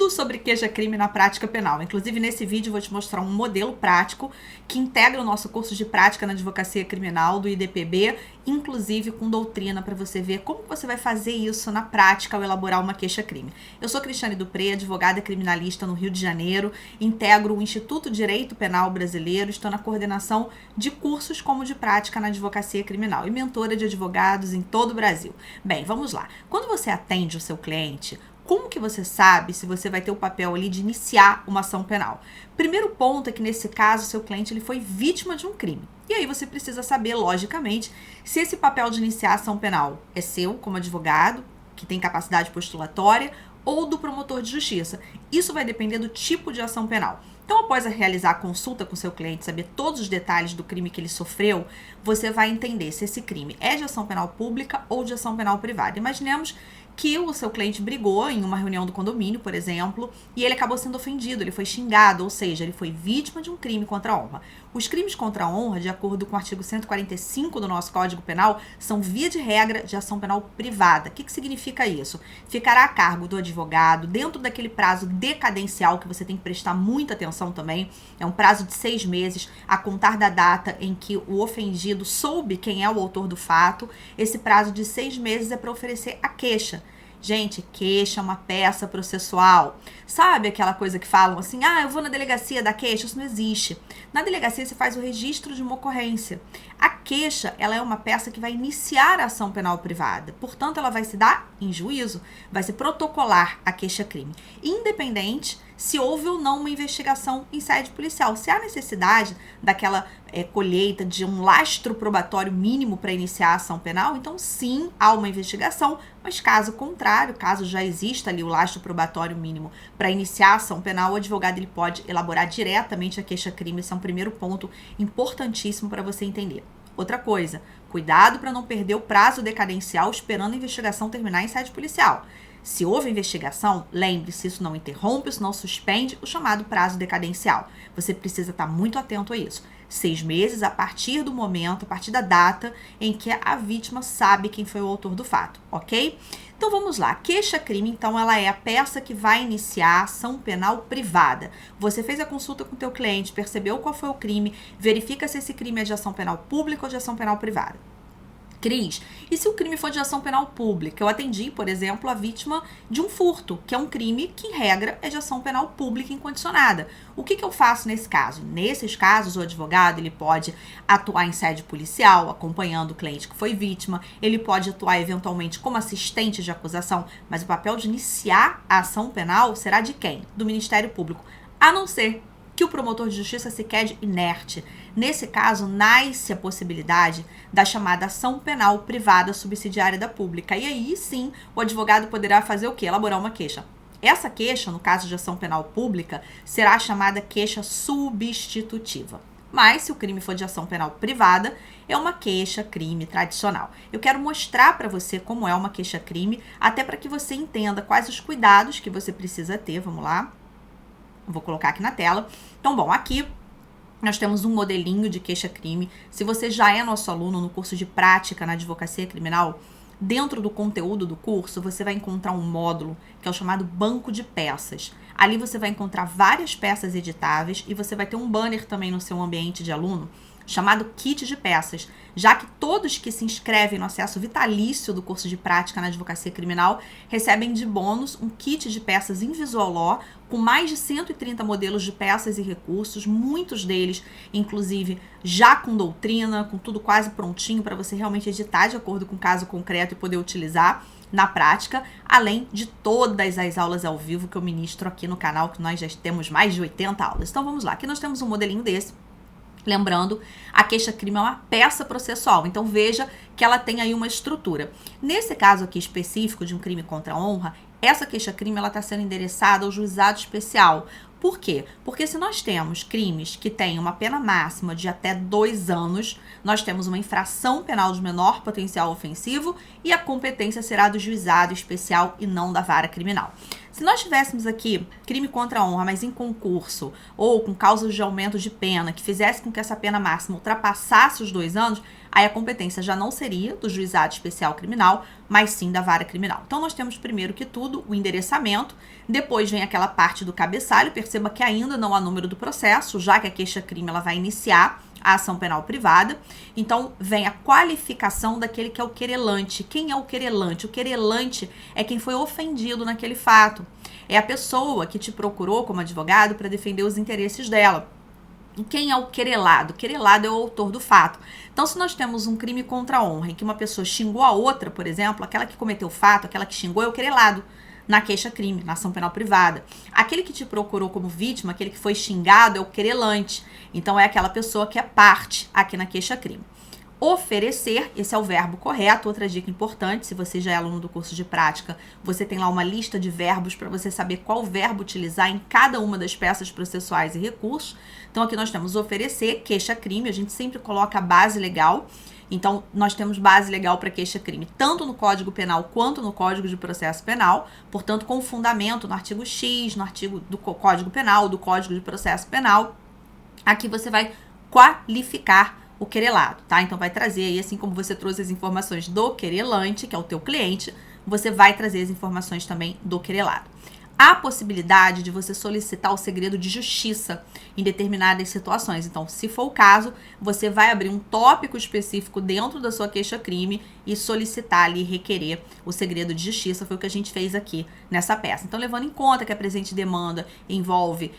tudo sobre queixa-crime na prática penal. Inclusive, nesse vídeo eu vou te mostrar um modelo prático que integra o nosso curso de prática na advocacia criminal do IDPB, inclusive com doutrina, para você ver como você vai fazer isso na prática ao elaborar uma queixa-crime. Eu sou Cristiane Dupré, advogada criminalista no Rio de Janeiro, integro o Instituto Direito Penal Brasileiro, estou na coordenação de cursos como de prática na advocacia criminal e mentora de advogados em todo o Brasil. Bem, vamos lá. Quando você atende o seu cliente, como que você sabe se você vai ter o papel ali de iniciar uma ação penal? Primeiro ponto é que, nesse caso, seu cliente ele foi vítima de um crime. E aí você precisa saber, logicamente, se esse papel de iniciar a ação penal é seu, como advogado, que tem capacidade postulatória, ou do promotor de justiça. Isso vai depender do tipo de ação penal. Então, após realizar a consulta com seu cliente, saber todos os detalhes do crime que ele sofreu, você vai entender se esse crime é de ação penal pública ou de ação penal privada. Imaginemos que o seu cliente brigou em uma reunião do condomínio, por exemplo, e ele acabou sendo ofendido, ele foi xingado, ou seja, ele foi vítima de um crime contra a honra. Os crimes contra a honra, de acordo com o artigo 145 do nosso Código Penal, são, via de regra, de ação penal privada. O que significa isso? Ficará a cargo do advogado, dentro daquele prazo decadencial, que você tem que prestar muita atenção também, é um prazo de 6 meses, a contar da data em que o ofendido soube quem é o autor do fato. Esse prazo de 6 meses é para oferecer a queixa. Gente, queixa é uma peça processual. Sabe aquela coisa que falam assim, eu vou na delegacia dar queixa? Isso não existe. Na delegacia você faz o registro de uma ocorrência. A queixa, ela é uma peça que vai iniciar a ação penal privada. Portanto, ela vai se dar em juízo, vai se protocolar a queixa-crime, independente se houve ou não uma investigação em sede policial. Se há necessidade daquela colheita de um lastro probatório mínimo para iniciar a ação penal, então sim, há uma investigação, mas caso contrário, caso já exista ali o lastro probatório mínimo para iniciar a ação penal, o advogado ele pode elaborar diretamente a queixa-crime. Esse é um primeiro ponto importantíssimo para você entender. Outra coisa, cuidado para não perder o prazo decadencial esperando a investigação terminar em sede policial. Se houve investigação, lembre-se, isso não interrompe, isso não suspende o chamado prazo decadencial. Você precisa estar muito atento a isso. 6 meses a partir do momento, a partir da data em que a vítima sabe quem foi o autor do fato, ok? Então vamos lá, queixa-crime, então, ela é a peça que vai iniciar a ação penal privada. Você fez a consulta com o teu cliente, percebeu qual foi o crime, verifica se esse crime é de ação penal pública ou de ação penal privada. Cris, e se o crime for de ação penal pública? Eu atendi, por exemplo, a vítima de um furto, que é um crime que, em regra, é de ação penal pública incondicionada. O que eu faço nesse caso? Nesses casos, o advogado ele pode atuar em sede policial, acompanhando o cliente que foi vítima, ele pode atuar eventualmente como assistente de acusação, mas o papel de iniciar a ação penal será de quem? Do Ministério Público, a não ser que o promotor de justiça se quede inerte. Nesse caso, nasce a possibilidade da chamada ação penal privada subsidiária da pública. E aí, sim, o advogado poderá fazer o quê? Elaborar uma queixa. Essa queixa, no caso de ação penal pública, será chamada queixa substitutiva. Mas, se o crime for de ação penal privada, é uma queixa-crime tradicional. Eu quero mostrar para você como é uma queixa-crime, até para que você entenda quais os cuidados que você precisa ter. Vamos lá. Vou colocar aqui na tela. Então, bom, aqui nós temos um modelinho de queixa-crime. Se você já é nosso aluno no curso de prática na advocacia criminal, dentro do conteúdo do curso, você vai encontrar um módulo que é o chamado banco de peças. Ali você vai encontrar várias peças editáveis e você vai ter um banner também no seu ambiente de aluno chamado kit de peças, já que todos que se inscrevem no acesso vitalício do curso de prática na advocacia criminal recebem de bônus um kit de peças em Visual Law com mais de 130 modelos de peças e recursos, muitos deles, inclusive, já com doutrina, com tudo quase prontinho para você realmente editar de acordo com o caso concreto e poder utilizar na prática, além de todas as aulas ao vivo que eu ministro aqui no canal, que nós já temos mais de 80 aulas. Então vamos lá, aqui nós temos um modelinho desse. Lembrando, a queixa-crime é uma peça processual, então veja que ela tem aí uma estrutura. Nesse caso aqui específico de um crime contra a honra, essa queixa-crime está sendo endereçada ao juizado especial. Por quê? Porque se nós temos crimes que têm uma pena máxima de até 2 anos, nós temos uma infração penal de menor potencial ofensivo e a competência será do juizado especial e não da vara criminal. Se nós tivéssemos aqui crime contra a honra, mas em concurso, ou com causas de aumento de pena, que fizesse com que essa pena máxima ultrapassasse os 2 anos, aí a competência já não seria do juizado especial criminal, mas sim da vara criminal. Então, nós temos primeiro que tudo o endereçamento, depois vem aquela parte do cabeçalho, perceba que ainda não há número do processo, já que a queixa-crime ela vai iniciar a ação penal privada. Então, vem a qualificação daquele que é o querelante. Quem é o querelante? O querelante é quem foi ofendido naquele fato. É a pessoa que te procurou como advogado para defender os interesses dela. E quem é o querelado? O querelado é o autor do fato. Então, se nós temos um crime contra a honra em que uma pessoa xingou a outra, por exemplo, aquela que cometeu o fato, aquela que xingou é o querelado na queixa-crime, na ação penal privada. Aquele que te procurou como vítima, aquele que foi xingado é o querelante. Então, é aquela pessoa que é parte aqui na queixa-crime. Oferecer, esse é o verbo correto. Outra dica importante, se você já é aluno do curso de prática, você tem lá uma lista de verbos para você saber qual verbo utilizar em cada uma das peças processuais e recursos. Então, aqui nós temos oferecer, queixa-crime, a gente sempre coloca a base legal. Então, nós temos base legal para queixa-crime, tanto no Código Penal quanto no Código de Processo Penal, portanto, com fundamento no artigo X, no artigo do Código Penal, do Código de Processo Penal. Aqui você vai qualificar o querelado, tá? Então, vai trazer aí, assim como você trouxe as informações do querelante, que é o teu cliente, você vai trazer as informações também do querelado. Há possibilidade de você solicitar o segredo de justiça em determinadas situações. Então, se for o caso, você vai abrir um tópico específico dentro da sua queixa-crime e solicitar ali, requerer o segredo de justiça. Foi o que a gente fez aqui nessa peça. Então, levando em conta que a presente demanda envolve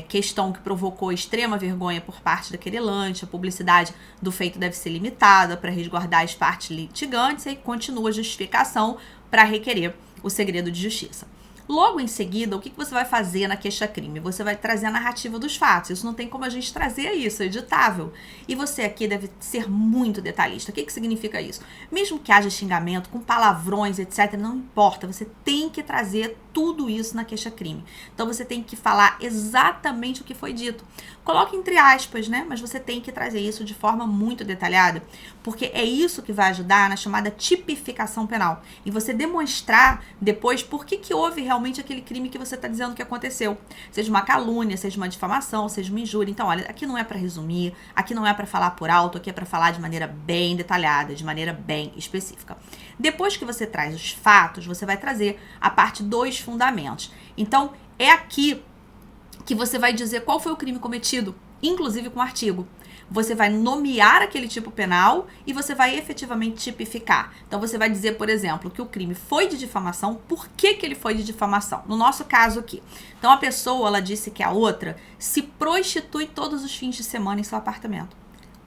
questão que provocou extrema vergonha por parte da querelante, a publicidade do feito deve ser limitada para resguardar as partes litigantes e continua a justificação para requerer o segredo de justiça. Logo em seguida, o que você vai fazer na queixa-crime? Você vai trazer a narrativa dos fatos. Isso não tem como a gente trazer isso, é editável. E você aqui deve ser muito detalhista. O que significa isso? Mesmo que haja xingamento, com palavrões, etc., não importa. Você tem que trazer tudo isso na queixa-crime. Então, você tem que falar exatamente o que foi dito. Coloque entre aspas, né? Mas você tem que trazer isso de forma muito detalhada, porque é isso que vai ajudar na chamada tipificação penal. E você demonstrar depois por que houve realmente aquele crime que você está dizendo que aconteceu. Seja uma calúnia, seja uma difamação, seja uma injúria. Então, olha, aqui não é para resumir, aqui não é para falar por alto, aqui é para falar de maneira bem detalhada, de maneira bem específica. Depois que você traz os fatos, você vai trazer a parte dos fundamentos. Então, é aqui que você vai dizer qual foi o crime cometido, inclusive com o artigo. Você vai nomear aquele tipo penal e você vai efetivamente tipificar. Então, você vai dizer, por exemplo, que o crime foi de difamação, por que ele foi de difamação? No nosso caso aqui. Então, a pessoa, ela disse que a outra se prostitui todos os fins de semana em seu apartamento.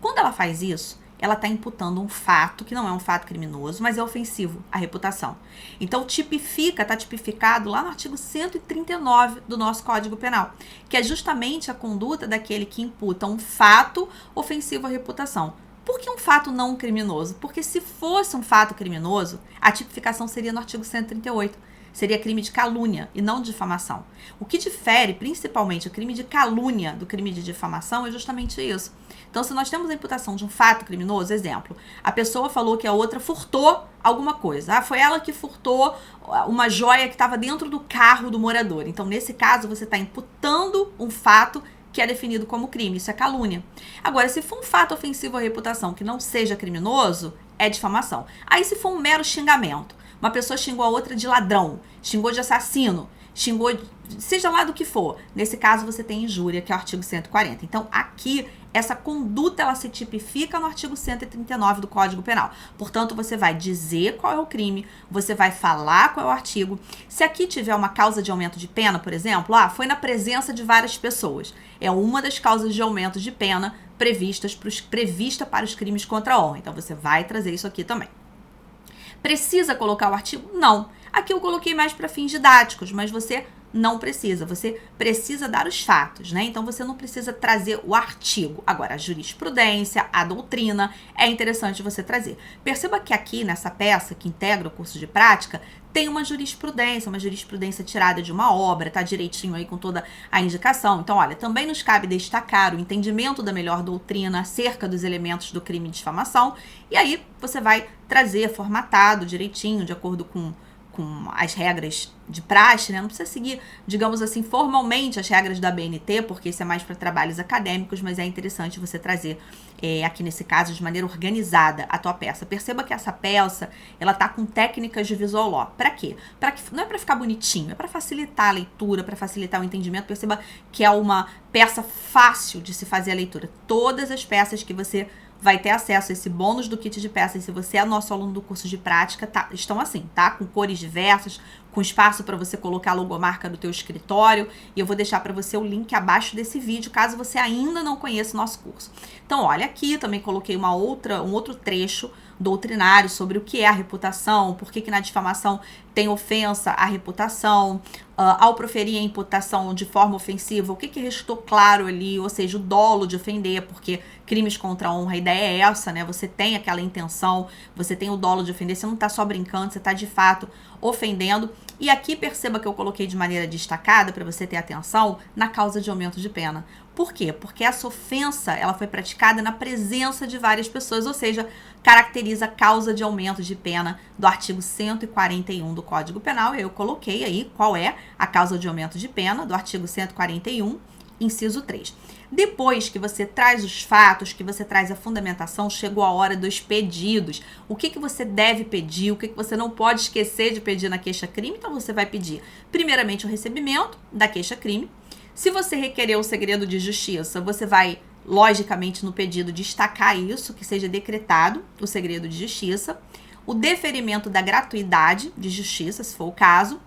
Quando ela faz isso, ela está imputando um fato que não é um fato criminoso, mas é ofensivo à reputação. Então, está tipificado lá no artigo 139 do nosso Código Penal, que é justamente a conduta daquele que imputa um fato ofensivo à reputação. Por que um fato não criminoso? Porque se fosse um fato criminoso, a tipificação seria no artigo 138. Seria crime de calúnia e não de difamação. O que difere, principalmente, o crime de calúnia do crime de difamação é justamente isso. Então, se nós temos a imputação de um fato criminoso, exemplo, a pessoa falou que a outra furtou alguma coisa. Foi ela que furtou uma joia que estava dentro do carro do morador. Então, nesse caso, você está imputando um fato que é definido como crime. Isso é calúnia. Agora, se for um fato ofensivo à reputação que não seja criminoso, é difamação. Aí, se for um mero xingamento, uma pessoa xingou a outra de ladrão, xingou de assassino, xingou, seja lá do que for. Nesse caso, você tem injúria, que é o artigo 140. Então, aqui, essa conduta, ela se tipifica no artigo 139 do Código Penal. Portanto, você vai dizer qual é o crime, você vai falar qual é o artigo. Se aqui tiver uma causa de aumento de pena, por exemplo, foi na presença de várias pessoas. É uma das causas de aumento de pena prevista para os crimes contra a honra. Então, você vai trazer isso aqui também. Precisa colocar o artigo? Não. Aqui eu coloquei mais para fins didáticos, mas você não precisa. Você precisa dar os fatos, né? Então, você não precisa trazer o artigo. Agora, a jurisprudência, a doutrina, é interessante você trazer. Perceba que aqui, nessa peça que integra o curso de prática, tem uma jurisprudência tirada de uma obra, tá direitinho aí com toda a indicação. Então, olha, também nos cabe destacar o entendimento da melhor doutrina acerca dos elementos do crime de difamação. E aí, você vai trazer formatado direitinho, de acordo com com as regras de praxe, né? Não precisa seguir, digamos assim, formalmente as regras da BNT, porque isso é mais para trabalhos acadêmicos, mas é interessante você trazer, aqui nesse caso, de maneira organizada a tua peça. Perceba que essa peça, ela tá com técnicas de visual law. Para quê? Não é para ficar bonitinho, é para facilitar a leitura, para facilitar o entendimento. Perceba que é uma peça fácil de se fazer a leitura. Todas as peças que você vai ter acesso a esse bônus do kit de peças, se você é nosso aluno do curso de prática, estão assim, tá? Com cores diversas, com espaço para você colocar a logomarca do teu escritório, e eu vou deixar para você o link abaixo desse vídeo, caso você ainda não conheça o nosso curso. Então, olha aqui, também coloquei um outro trecho doutrinário sobre o que é a reputação, por que na difamação tem ofensa à reputação, ao proferir a imputação de forma ofensiva, o que restou claro ali, ou seja, o dolo de ofender, porque crimes contra a honra, a ideia é essa, né? Você tem aquela intenção, você tem o dolo de ofender, você não tá só brincando, você tá de fato ofendendo. E aqui perceba que eu coloquei de maneira destacada, para você ter atenção, na causa de aumento de pena. Por quê? Porque essa ofensa, ela foi praticada na presença de várias pessoas, ou seja, caracteriza a causa de aumento de pena do artigo 141 do Código Penal. E eu coloquei aí qual é a causa de aumento de pena do artigo 141, inciso 3. Depois que você traz os fatos, que você traz a fundamentação, chegou a hora dos pedidos. O que você deve pedir, o que você não pode esquecer de pedir na queixa-crime, então você vai pedir, primeiramente, o recebimento da queixa-crime. Se você requerer o segredo de justiça, você vai, logicamente, no pedido destacar isso, que seja decretado o segredo de justiça, o deferimento da gratuidade de justiça, se for o caso,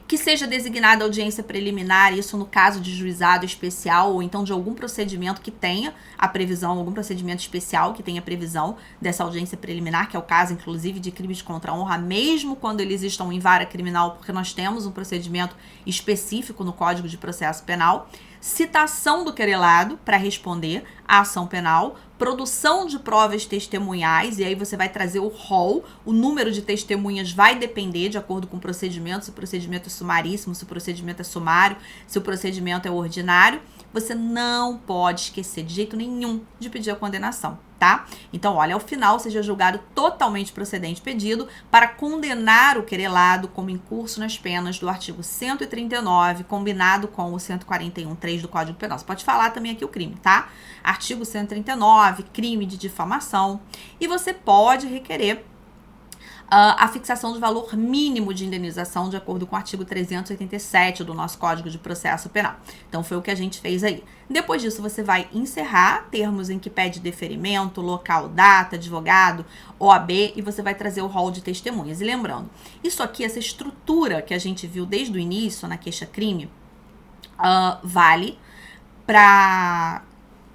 que seja designada audiência preliminar, isso no caso de juizado especial ou então de algum procedimento que tenha a previsão, algum procedimento especial que tenha previsão dessa audiência preliminar, que é o caso, inclusive, de crimes contra a honra, mesmo quando eles estão em vara criminal, porque nós temos um procedimento específico no Código de Processo Penal, citação do querelado para responder à ação penal, produção de provas testemunhais, e aí você vai trazer o rol, o número de testemunhas vai depender de acordo com o procedimento, se o procedimento é sumaríssimo, se o procedimento é sumário, se o procedimento é ordinário. Você não pode esquecer de jeito nenhum de pedir a condenação, tá? Então, olha, ao final seja julgado totalmente procedente pedido para condenar o querelado como incurso nas penas do artigo 139, combinado com o 141.3 do Código Penal. Você pode falar também aqui o crime, tá? Artigo 139, crime de difamação. E você pode requerer a fixação do valor mínimo de indenização de acordo com o artigo 387 do nosso Código de Processo Penal. Então, foi o que a gente fez aí. Depois disso, você vai encerrar termos em que pede deferimento, local, data, advogado, OAB, e você vai trazer o rol de testemunhas. E lembrando, isso aqui, essa estrutura que a gente viu desde o início na queixa-crime, vale para,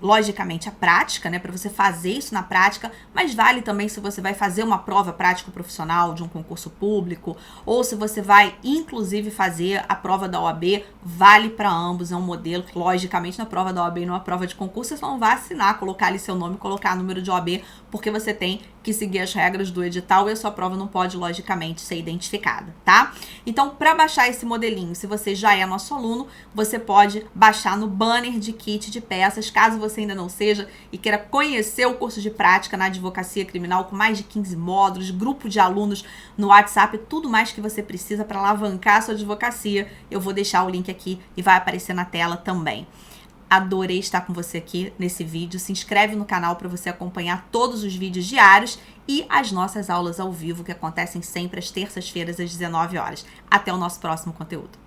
logicamente, a prática, né, para você fazer isso na prática, mas vale também se você vai fazer uma prova prático-profissional de um concurso público, ou se você vai, inclusive, fazer a prova da OAB, vale para ambos, é um modelo, logicamente, na prova da OAB e numa prova de concurso, você só não vai assinar, colocar ali seu nome, colocar número de OAB, porque você tem que seguir as regras do edital e a sua prova não pode, logicamente, ser identificada, tá? Então, para baixar esse modelinho, se você já é nosso aluno, você pode baixar no banner de kit de peças, caso você ainda não seja e queira conhecer o curso de prática na advocacia criminal com mais de 15 módulos, grupo de alunos no WhatsApp, tudo mais que você precisa para alavancar a sua advocacia, eu vou deixar o link aqui e vai aparecer na tela também. Adorei estar com você aqui nesse vídeo. Se inscreve no canal para você acompanhar todos os vídeos diários e as nossas aulas ao vivo que acontecem sempre às terças-feiras às 19 horas. Até o nosso próximo conteúdo.